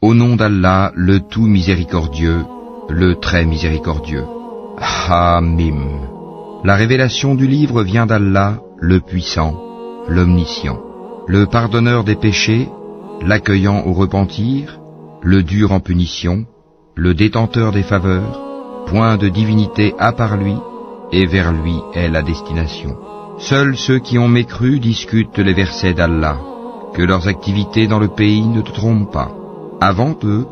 Au nom d'Allah, le tout miséricordieux, le très miséricordieux. Hamim. La révélation du livre vient d'Allah, le puissant, l'omniscient, le pardonneur des péchés, l'accueillant au repentir, le dur en punition, le détenteur des faveurs, point de divinité à part lui, et vers lui est la destination. Seuls ceux qui ont mécru discutent les versets d'Allah, que leurs activités dans le pays ne te trompent pas. Avant eux,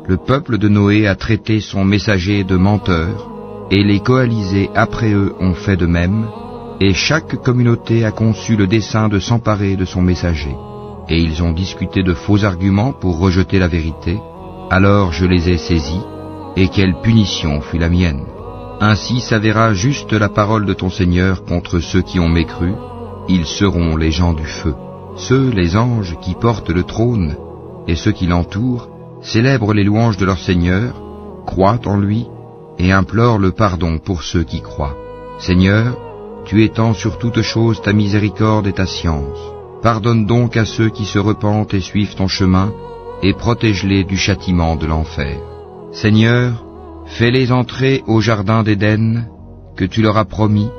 le peuple de Noé a traité son messager de menteur, et les coalisés après eux ont fait de même, et chaque communauté a conçu le dessein de s'emparer de son messager. Et ils ont discuté de faux arguments pour rejeter la vérité. Alors je les ai saisis, et quelle punition fut la mienne. Ainsi s'avéra juste la parole de ton Seigneur contre ceux qui ont mécru, ils seront les gens du feu. Ceux, les anges, qui portent le trône, et ceux qui l'entourent, célèbrent les louanges de leur Seigneur, croient en lui, et implorent le pardon pour ceux qui croient. Seigneur, tu étends sur toute chose ta miséricorde et ta science. Pardonne donc à ceux qui se repentent et suivent ton chemin, et protège-les du châtiment de l'enfer. Seigneur, fais-les entrer au jardin d'Éden, que tu leur as promis,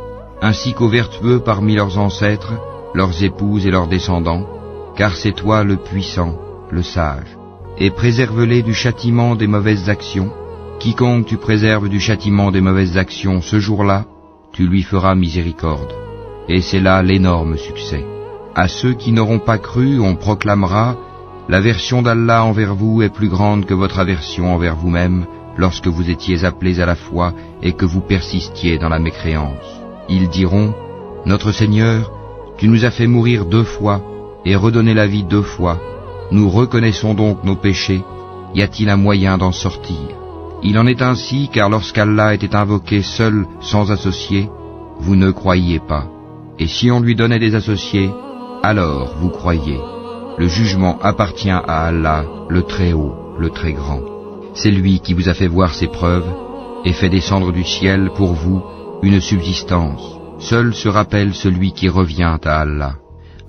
ainsi qu'aux vertueux parmi leurs ancêtres, leurs épouses et leurs descendants, car c'est toi le puissant, le sage. Et préserve-les du châtiment des mauvaises actions. Quiconque tu préserves du châtiment des mauvaises actions ce jour-là, tu lui feras miséricorde. Et c'est là l'énorme succès. À ceux qui n'auront pas cru, on proclamera « L'aversion d'Allah envers vous est plus grande que votre aversion envers vous-même lorsque vous étiez appelés à la foi et que vous persistiez dans la mécréance. » Ils diront « Notre Seigneur, tu nous as fait mourir 2 fois et redonner la vie 2 fois. Nous reconnaissons donc nos péchés. Y a-t-il un moyen d'en sortir ?» Il en est ainsi car lorsqu'Allah était invoqué seul, sans associé, vous ne croyiez pas. Et si on lui donnait des associés, alors vous croyez. Le jugement appartient à Allah, le Très-Haut, le Très-Grand. C'est lui qui vous a fait voir ses preuves et fait descendre du ciel pour vous une subsistance. Seul se rappelle celui qui revient à Allah.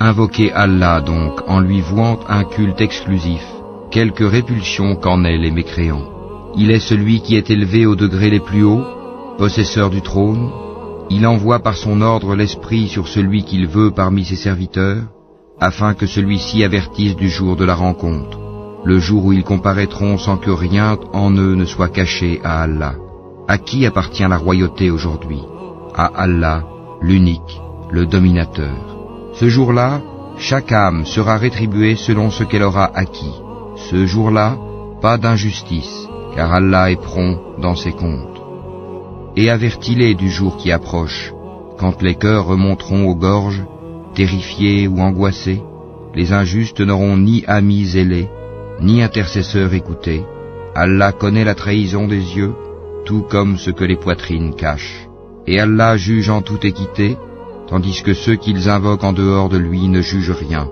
Invoquez Allah donc en lui vouant un culte exclusif, quelque répulsion qu'en aient les mécréants. Il est celui qui est élevé aux degrés les plus hauts, possesseur du trône. Il envoie par son ordre l'esprit sur celui qu'il veut parmi ses serviteurs, afin que celui-ci avertisse du jour de la rencontre, le jour où ils comparaîtront sans que rien en eux ne soit caché à Allah. À qui appartient la royauté aujourd'hui? À Allah, l'unique, le dominateur. Ce jour-là, chaque âme sera rétribuée selon ce qu'elle aura acquis. Ce jour-là, pas d'injustice, car Allah est prompt dans ses comptes. Et avertis-les du jour qui approche, quand les cœurs remonteront aux gorges, terrifiés ou angoissés, les injustes n'auront ni amis zélés, ni intercesseurs écoutés. Allah connaît la trahison des yeux, tout comme ce que les poitrines cachent. Et Allah juge en toute équité, tandis que ceux qu'ils invoquent en dehors de lui ne jugent rien.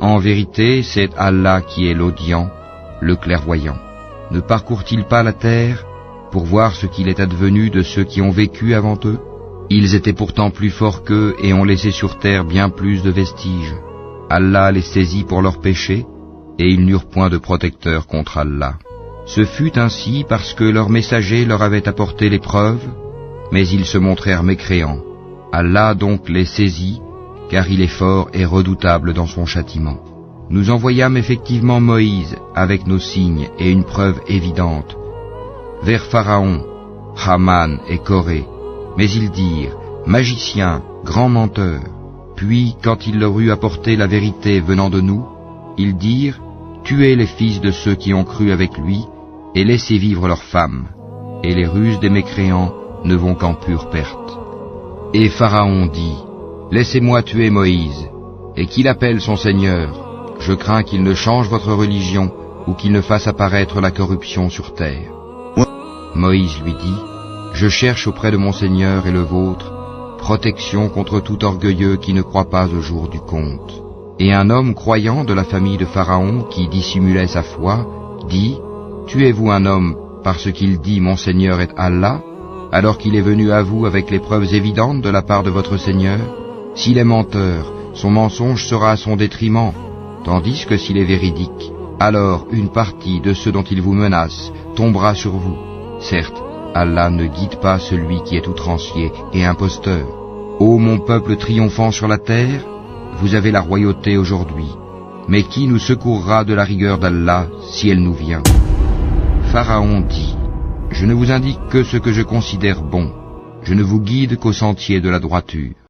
En vérité, c'est Allah qui est l'audient, le clairvoyant. Ne parcourt-il pas la terre pour voir ce qu'il est advenu de ceux qui ont vécu avant eux? Ils étaient pourtant plus forts qu'eux et ont laissé sur terre bien plus de vestiges. Allah les saisit pour leurs péchés, et ils n'eurent point de protecteur contre Allah. Ce fut ainsi parce que leurs messagers leur avaient apporté les preuves, mais ils se montrèrent mécréants. Allah donc les saisit, car il est fort et redoutable dans son châtiment. Nous envoyâmes effectivement Moïse avec nos signes et une preuve évidente vers Pharaon, Haman et Corée, mais ils dirent « Magicien, grand menteur ». Puis, quand il leur eut apporté la vérité venant de nous, ils dirent « Tuez les fils de ceux qui ont cru avec lui et laissez vivre leurs femmes, et les ruses des mécréants ne vont qu'en pure perte. » Et Pharaon dit « Laissez-moi tuer Moïse, et qu'il appelle son Seigneur. Je crains qu'il ne change votre religion ou qu'il ne fasse apparaître la corruption sur terre. » Moïse lui dit « Je cherche auprès de mon Seigneur et le vôtre protection contre tout orgueilleux qui ne croit pas au jour du compte. » Et un homme croyant de la famille de Pharaon qui dissimulait sa foi dit « Tuez-vous un homme parce qu'il dit « Mon Seigneur est Allah » alors qu'il est venu à vous avec les preuves évidentes de la part de votre Seigneur? S'il est menteur, son mensonge sera à son détriment, tandis que s'il est véridique, Alors une partie de ceux dont il vous menace tombera sur vous. Certes, Allah ne guide pas celui qui est outrancier et imposteur. Ô mon peuple triomphant sur la terre, vous avez la royauté aujourd'hui. Mais qui nous secourra de la rigueur d'Allah si elle nous vient? Pharaon dit: Je ne vous indique que ce que je considère bon. Je ne vous guide qu'au sentier de la droiture.